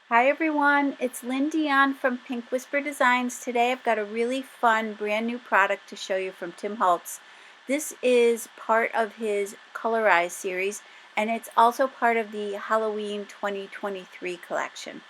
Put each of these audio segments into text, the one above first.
Hi everyone, it's Lynn Dion from Pink Whisper Designs. Today I've got a really fun brand new product to show you from Tim Holtz. This is part of his Colorize series and it's also part of the Halloween 2023 collection.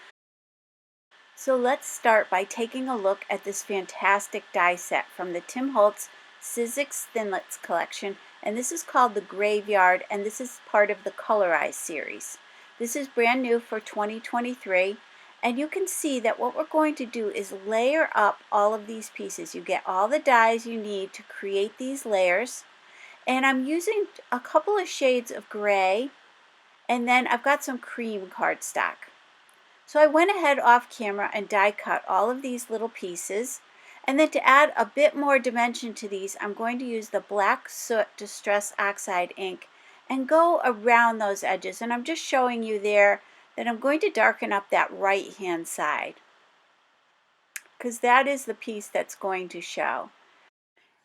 So let's start by taking a look at this fantastic die set from the Tim Holtz Sizzix Thinlits collection, and this is called the Graveyard, and this is part of the Colorize series. This is brand new for 2023, and you can see that what we're going to do is layer up all of these pieces. You get all the dies you need to create these layers, and I'm using a couple of shades of gray, and then I've got some cream cardstock. So I went ahead off camera and die cut all of these little pieces, and then to add a bit more dimension to these, I'm going to use the black Soot Distress Oxide ink and go around those edges. And I'm just showing you there that I'm going to darken up that right hand side, because that is the piece that's going to show.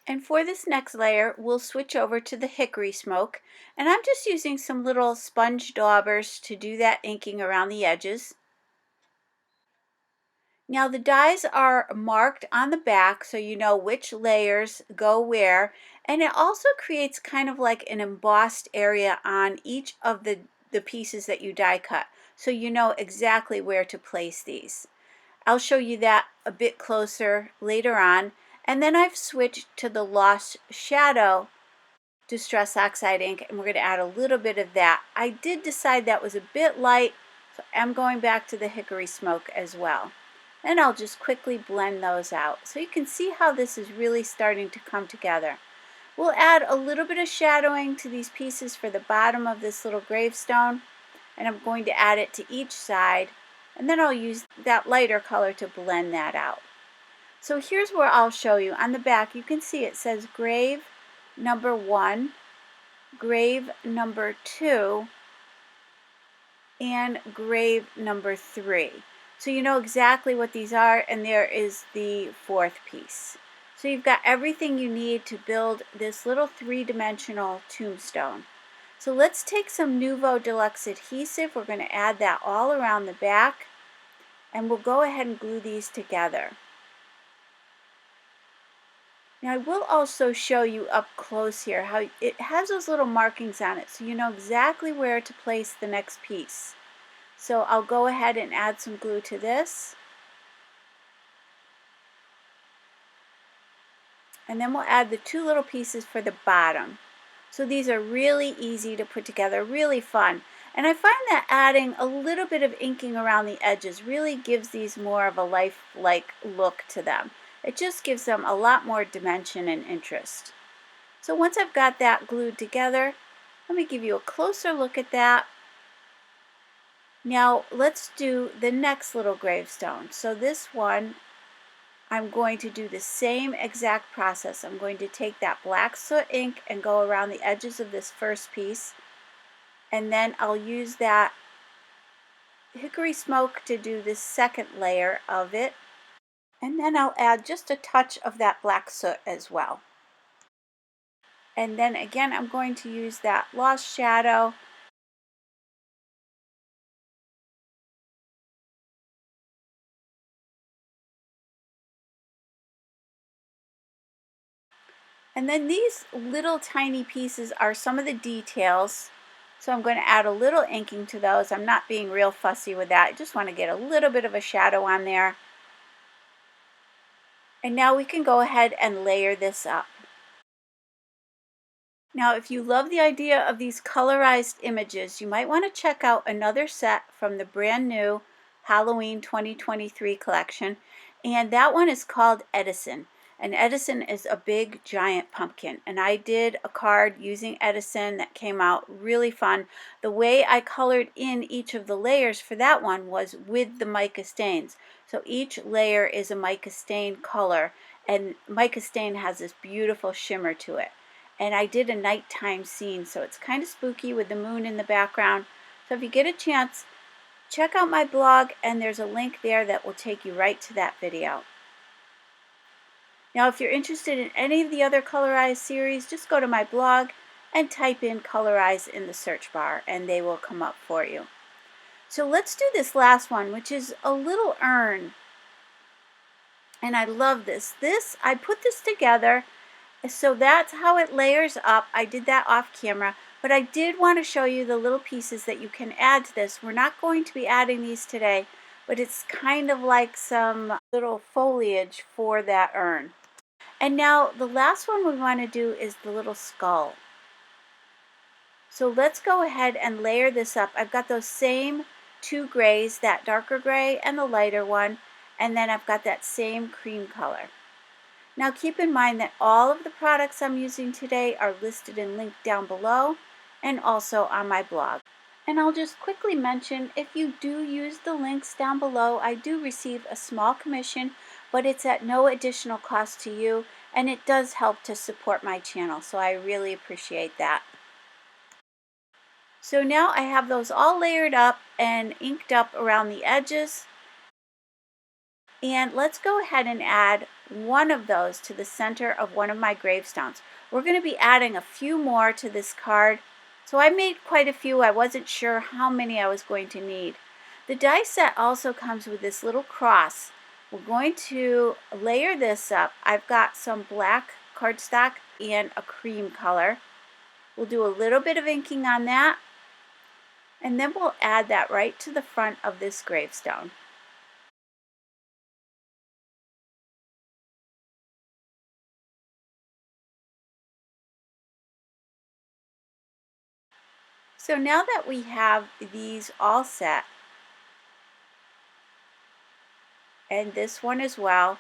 And for this next layer, we'll switch over to the hickory smoke, and I'm just using some little sponge daubers to do that inking around the edges. Now the dies are marked on the back so you know which layers go where, and it also creates kind of like an embossed area on each of the pieces that you die cut, so you know exactly where to place these. I'll show you that a bit closer later on. And then I've switched to the Lost Shadow Distress Oxide ink, and we're going to add a little bit of that. I did decide that was a bit light, so I'm going back to the hickory smoke as well. And I'll just quickly blend those out. So you can see how this is really starting to come together. We'll add a little bit of shadowing to these pieces for the bottom of this little gravestone, and I'm going to add it to each side, and then I'll use that lighter color to blend that out. So here's where I'll show you. On the back you can see it says grave number 1, grave number 2, and grave number 3. So you know exactly what these are, and there is the 4th piece. So you've got everything you need to build this little 3-dimensional tombstone. So let's take some Nuvo Deluxe adhesive. We're going to add that all around the back, and we'll go ahead and glue these together. Now I will also show you up close here how it has those little markings on it, so you know exactly where to place the next piece. So I'll go ahead and add some glue to this. And then we'll add the 2 little pieces for the bottom. So these are really easy to put together, really fun. And I find that adding a little bit of inking around the edges really gives these more of a lifelike look to them. It just gives them a lot more dimension and interest. So once I've got that glued together, let me give you a closer look at that. Now let's do the next little gravestone. So this one, I'm going to do the same exact process. I'm going to take that black soot ink and go around the edges of this first piece, and then I'll use that hickory smoke to do the second layer of it, and then I'll add just a touch of that black soot as well. And then again I'm going to use that Lost Shadow. And then these little tiny pieces are some of the details. So I'm going to add a little inking to those. I'm not being real fussy with that. I just want to get a little bit of a shadow on there. And now we can go ahead and layer this up. Now if you love the idea of these colorized images, you might want to check out another set from the brand new Halloween 2023 collection. And that one is called Edison. And Edison is a big giant pumpkin, and I did a card using Edison that came out really fun. The way I colored in each of the layers for that one was with the mica stains. So each layer is a mica stain color, and mica stain has this beautiful shimmer to it. And I did a nighttime scene, so it's kind of spooky with the moon in the background. So if you get a chance, check out my blog, and there's a link there that will take you right to that video. Now if you're interested in any of the other Colorize series, just go to my blog and type in Colorize in the search bar and they will come up for you. So let's do this last one, which is a little urn. And I love this. I put this together, so that's how it layers up. I did that off camera, but I did want to show you the little pieces that you can add to this. We're not going to be adding these today, but it's kind of like some little foliage for that urn. And now the last one we want to do is the little skull. So let's go ahead and layer this up. I've got those same two grays, that darker gray and the lighter one, and then I've got that same cream color. Now keep in mind that all of the products I'm using today are listed and linked down below and also on my blog. And I'll just quickly mention, if you do use the links down below, I do receive a small commission, but it's at no additional cost to you, and it does help to support my channel, so I really appreciate that. So now I have those all layered up and inked up around the edges. And let's go ahead and add one of those to the center of one of my gravestones. We're going to be adding a few more to this card. So I made quite a few. I wasn't sure how many I was going to need. The die set also comes with this little cross. We're going to layer this up. I've got some black cardstock and a cream color. We'll do a little bit of inking on that. And then we'll add that right to the front of this gravestone. So now that we have these all set, and this one as well,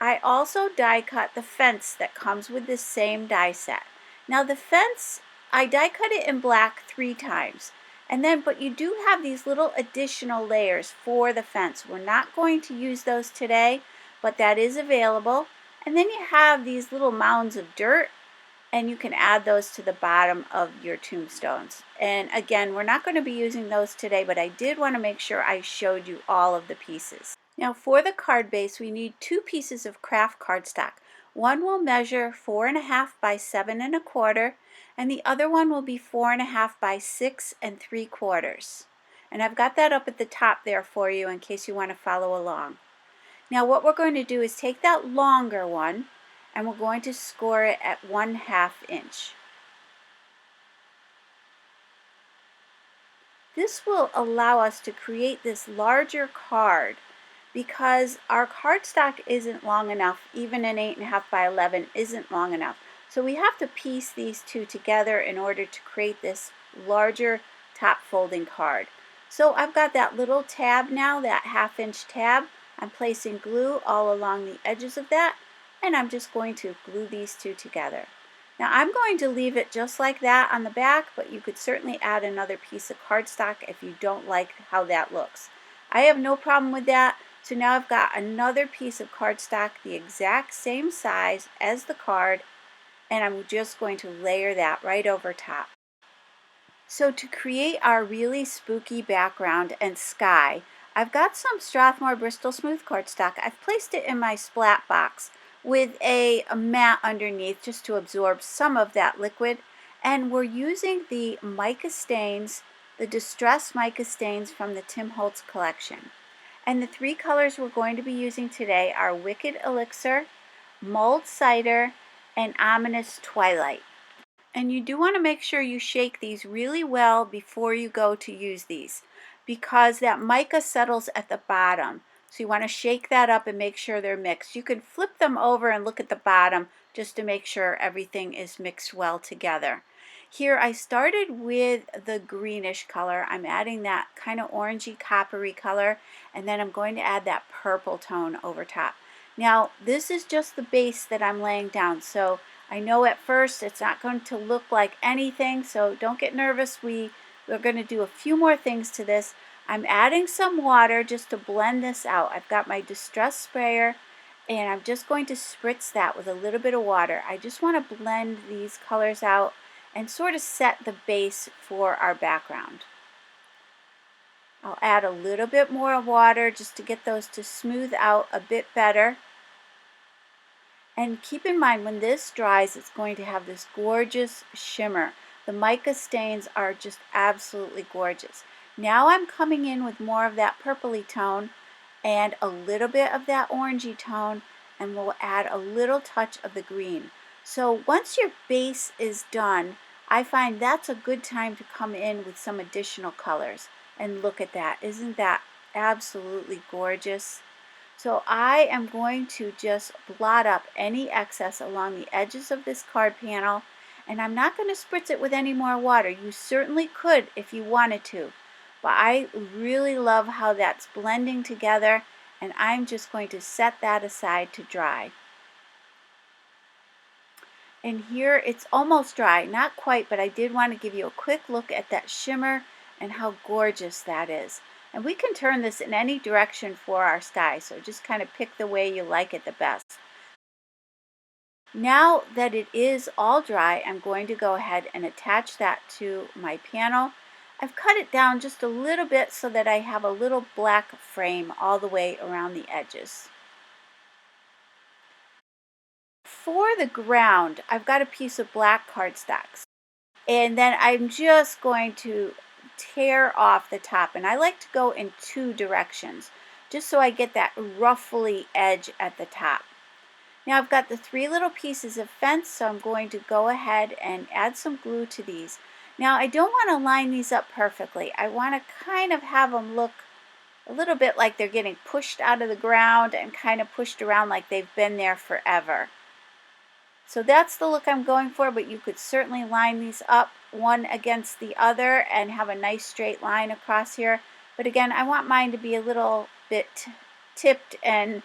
I also die cut the fence that comes with this same die set. Now the fence, I die cut it in black 3 times. But you do have these little additional layers for the fence. We're not going to use those today, but that is available. And then you have these little mounds of dirt, and you can add those to the bottom of your tombstones. And again, we're not going to be using those today, but I did want to make sure I showed you all of the pieces. Now for the card base, we need 2 pieces of craft cardstock. One will measure 4.5 by 7.25, and the other one will be 4.5 by 6.75. And I've got that up at the top there for you in case you want to follow along. Now what we're going to do is take that longer one, and we're going to score it at 1/2 inch. This will allow us to create this larger card because our cardstock isn't long enough. Even an 8.5 by 11 isn't long enough. So we have to piece these two together in order to create this larger top folding card. So I've got that little tab now, that 1/2 inch tab. I'm placing glue all along the edges of that, and I'm just going to glue these two together. Now I'm going to leave it just like that on the back, but you could certainly add another piece of cardstock if you don't like how that looks. I have no problem with that. So now I've got another piece of cardstock the exact same size as the card, and I'm just going to layer that right over top. So to create our really spooky background and sky, I've got some Strathmore Bristol Smooth cardstock. I've placed it in my Splat box with a mat underneath just to absorb some of that liquid. And we're using the mica stains, the Distress mica stains from the Tim Holtz collection. And the 3 colors we're going to be using today are Wicked Elixir, Mulled Cider, and Ominous Twilight. And you do want to make sure you shake these really well before you go to use these, because that mica settles at the bottom. So you want to shake that up and make sure they're mixed. You can flip them over and look at the bottom just to make sure everything is mixed well together. Here I started with the greenish color. I'm adding that kind of orangey coppery color, and then I'm going to add that purple tone over top. Now this is just the base that I'm laying down, so I know at first it's not going to look like anything, so don't get nervous. We're going to do a few more things to this. I'm adding some water just to blend this out. I've got my Distress sprayer, and I'm just going to spritz that with a little bit of water. I just want to blend these colors out and sort of set the base for our background. I'll add a little bit more water just to get those to smooth out a bit better. And keep in mind, when this dries, it's going to have this gorgeous shimmer. The mica stains are just absolutely gorgeous. Now I'm coming in with more of that purpley tone and a little bit of that orangey tone, and we'll add a little touch of the green. So once your base is done, I find that's a good time to come in with some additional colors. And look at that. Isn't that absolutely gorgeous? So I am going to just blot up any excess along the edges of this card panel, and I'm not going to spritz it with any more water. You certainly could if you wanted to, but I really love how that's blending together, and I'm just going to set that aside to dry. And here it's almost dry, not quite, but I did want to give you a quick look at that shimmer and how gorgeous that is. And we can turn this in any direction for our sky, so just kind of pick the way you like it the best. Now that it is all dry, I'm going to go ahead and attach that to my panel. I've cut it down just a little bit so that I have a little black frame all the way around the edges. For the ground, I've got a piece of black cardstock. And then I'm just going to tear off the top. And I like to go in two directions, just so I get that ruffly edge at the top. Now I've got the three little pieces of fence, so I'm going to go ahead and add some glue to these. Now I don't want to line these up perfectly. I want to kind of have them look a little bit like they're getting pushed out of the ground and kind of pushed around like they've been there forever. So that's the look I'm going for, but you could certainly line these up one against the other and have a nice straight line across here. But again, I want mine to be a little bit tipped and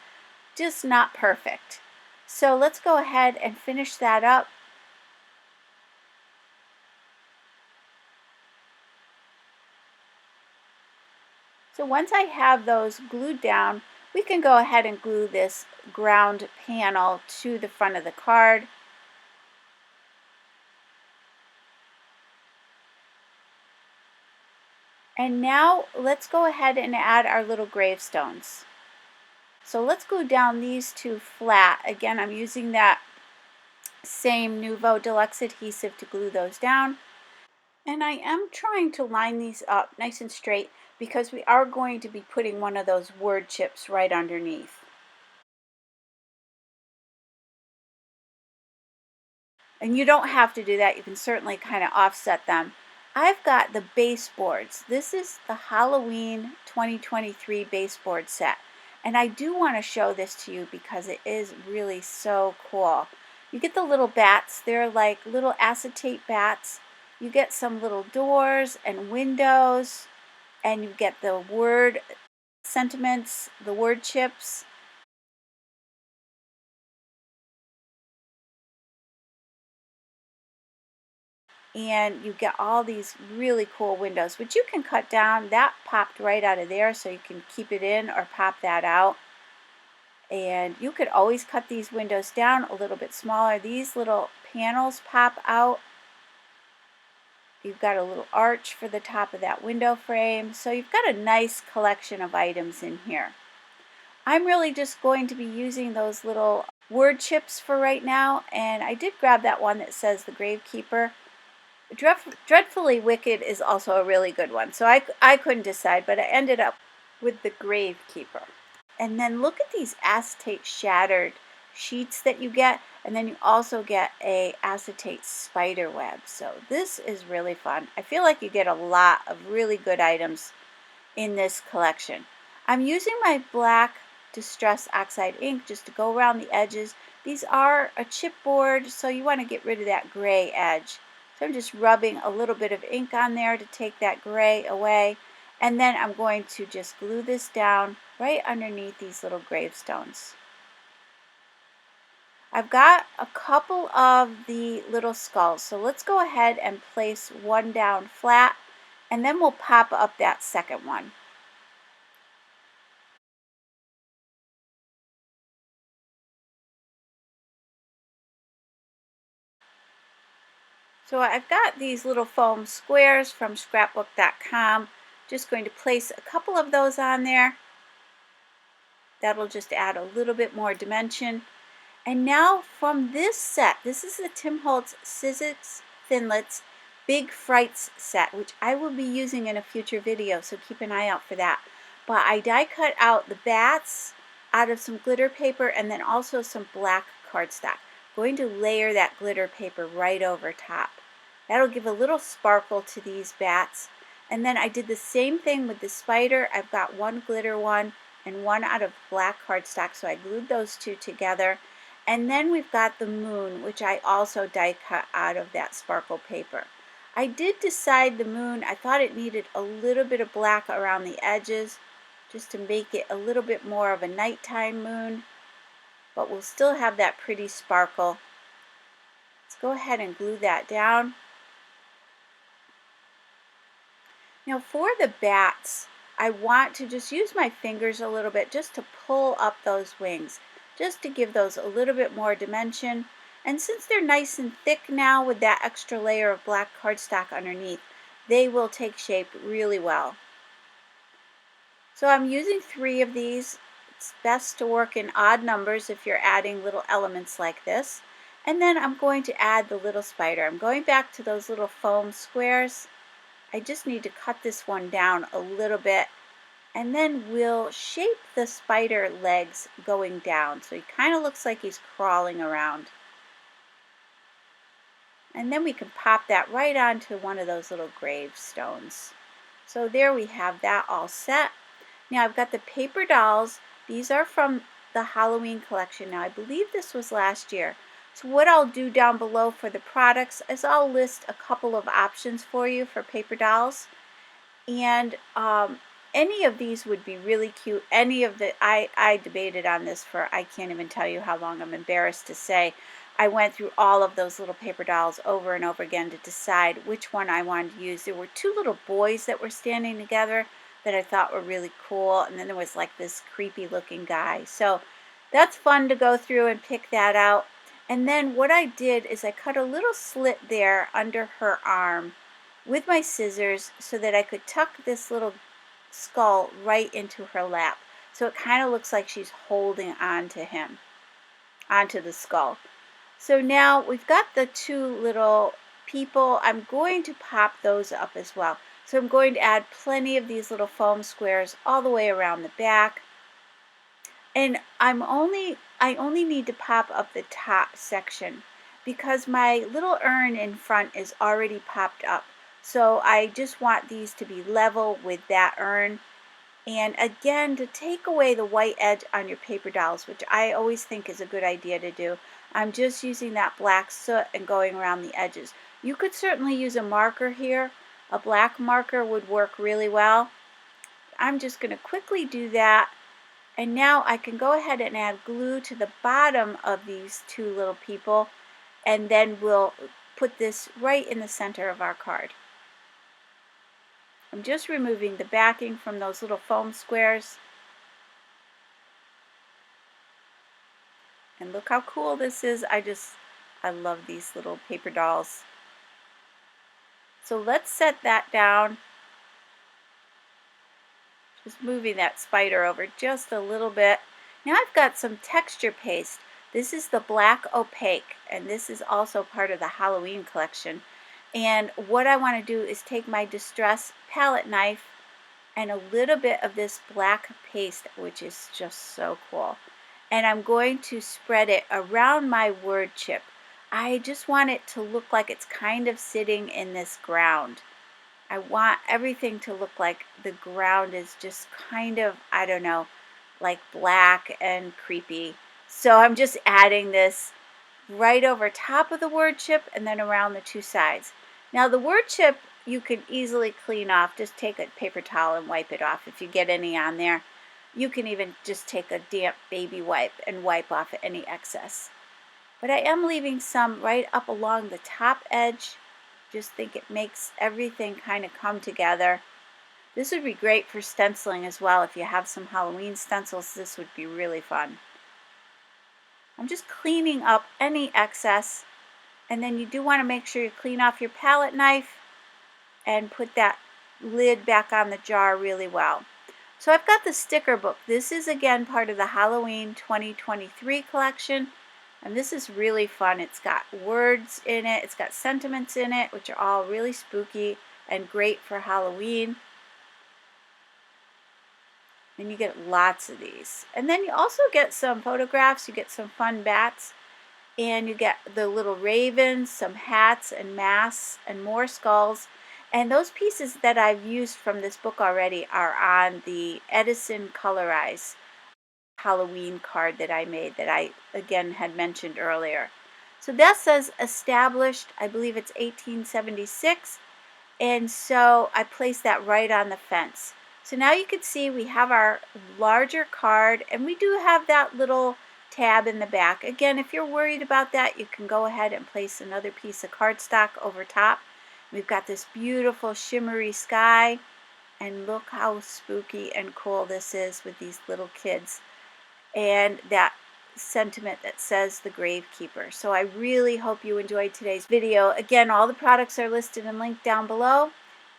just not perfect. So let's go ahead and finish that up. So once I have those glued down, we can go ahead and glue this ground panel to the front of the card. And now let's go ahead and add our little gravestones. So let's glue down these two flat. Again, I'm using that same Nuvo Deluxe adhesive to glue those down. And I am trying to line these up nice and straight because we are going to be putting one of those word chips right underneath. And you don't have to do that. You can certainly kind of offset them. I've got the baseboards. This is the Halloween 2023 baseboard set. And I do want to show this to you because it is really so cool. You get the little bats. They're like little acetate bats. You get some little doors and windows. And you get the word sentiments, the word chips. And you get all these really cool windows, which you can cut down. That popped right out of there, so you can keep it in or pop that out. And you could always cut these windows down a little bit smaller. These little panels pop out. You've got a little arch for the top of that window frame. So you've got a nice collection of items in here. I'm really just going to be using those little word chips for right now. And I did grab that one that says the Gravekeeper. Dreadfully Wicked is also a really good one. So I couldn't decide, but I ended up with the Gravekeeper. And then look at these acetate shattered sheets that you get. And then you also get a acetate spider web. So this is really fun. I feel like you get a lot of really good items in this collection. I'm using my black Distress Oxide ink just to go around the edges. These are a chipboard, so you want to get rid of that gray edge. So I'm just rubbing a little bit of ink on there to take that gray away. And then I'm going to just glue this down right underneath these little gravestones. I've got a couple of the little skulls. So let's go ahead and place one down flat. And then we'll pop up that second one. So I've got these little foam squares from scrapbook.com. Just going to place a couple of those on there. That'll just add a little bit more dimension. And now from this set, this is the Tim Holtz Sizzix Thinlits big Frights set, which I will be using in a future video, so keep an eye out for that. But I die cut out the bats out of some glitter paper and then also some black cardstock. Going to layer that glitter paper right over top. That'll give a little sparkle to these bats. And then I did the same thing with the spider. I've got one glitter one and one out of black cardstock, so I glued those two together. And then we've got the moon, which I also die cut out of that sparkle paper. I did decide the moon, I thought it needed a little bit of black around the edges just to make it a little bit more of a nighttime moon, but we'll still have that pretty sparkle. Let's go ahead and glue that down. Now for the bats, I want to just use my fingers a little bit just to pull up those wings, just to give those a little bit more dimension. And since they're nice and thick now with that extra layer of black cardstock underneath, they will take shape really well. So I'm using 3 of these. It's best to work in odd numbers if you're adding little elements like this. And then I'm going to add the little spider. I'm going back to those little foam squares. I just need to cut this one down a little bit. And then we'll shape the spider legs going down. So he kind of looks like he's crawling around. And then we can pop that right onto one of those little gravestones. So there we have that all set. Now I've got the paper dolls. These are from the Halloween collection. Now I believe this was last year. So what I'll do down below for the products is I'll list a couple of options for you for paper dolls. And any of these would be really cute. Any of the, I debated on this for, I can't even tell you how long. I'm embarrassed to say. I went through all of those little paper dolls over and over again to decide which one I wanted to use. There were 2 little boys that were standing together that I thought were really cool, and then there was like this creepy looking guy. So that's fun to go through and pick that out. And then what I did is I cut a little slit there under her arm with my scissors so that I could tuck this little skull right into her lap. So it kind of looks like she's holding on to him, onto the skull. So now we've got the 2 little people. I'm going to pop those up as well. So I'm going to add plenty of these little foam squares all the way around the back. And I only need to pop up the top section because my little urn in front is already popped up. So I just want these to be level with that urn. And again, to take away the white edge on your paper dolls, which I always think is a good idea to do, I'm just using that black soot and going around the edges. You could certainly use a marker here. A black marker would work really well. I'm just going to quickly do that. And now I can go ahead and add glue to the bottom of these 2 little people. And then we'll put this right in the center of our card. I'm just removing the backing from those little foam squares. And look how cool this is. I love these little paper dolls. So let's set that down. Just moving that spider over just a little bit. Now I've got some texture paste. This is the black opaque, and this is also part of the Halloween collection. And what I want to do is take my Distress palette knife and a little bit of this black paste, which is just so cool. And I'm going to spread it around my word chip. I just want it to look like it's kind of sitting in this ground. I want everything to look like the ground is just kind of, I don't know, like black and creepy. So I'm just adding this right over top of the word chip and then around the 2 sides. Now the word chip you can easily clean off. Just take a paper towel and wipe it off if you get any on there. You can even just take a damp baby wipe and wipe off any excess. But I am leaving some right up along the top edge. Just think it makes everything kind of come together. This would be great for stenciling as well. If you have some Halloween stencils, this would be really fun. I'm just cleaning up any excess. And then you do want to make sure you clean off your palette knife and put that lid back on the jar really well. So I've got the sticker book. This is again part of the Halloween 2023 collection. And this is really fun. It's got words in it. It's got sentiments in it, which are all really spooky and great for Halloween. And you get lots of these. And then you also get some photographs. You get some fun bats. And you get the little ravens, some hats and masks, and more skulls. And those pieces that I've used from this book already are on the Edison Colorize Halloween card that I made that I, again, had mentioned earlier. So that says established, I believe it's 1876. And so I placed that right on the fence. So now you can see we have our larger card, and we do have that little tab in the back. Again, if you're worried about that, you can go ahead and place another piece of cardstock over top. We've got this beautiful shimmery sky, and look how spooky and cool this is with these little kids, and that sentiment that says the Gravekeeper. So I really hope you enjoyed today's video. Again, all the products are listed and linked down below.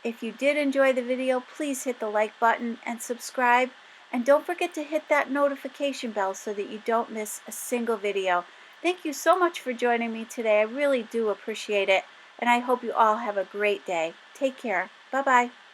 If you did enjoy the video, please hit the like button and subscribe. And don't forget to hit that notification bell so that you don't miss a single video. Thank you so much for joining me today. I really do appreciate it. And I hope you all have a great day. Take care. Bye-bye.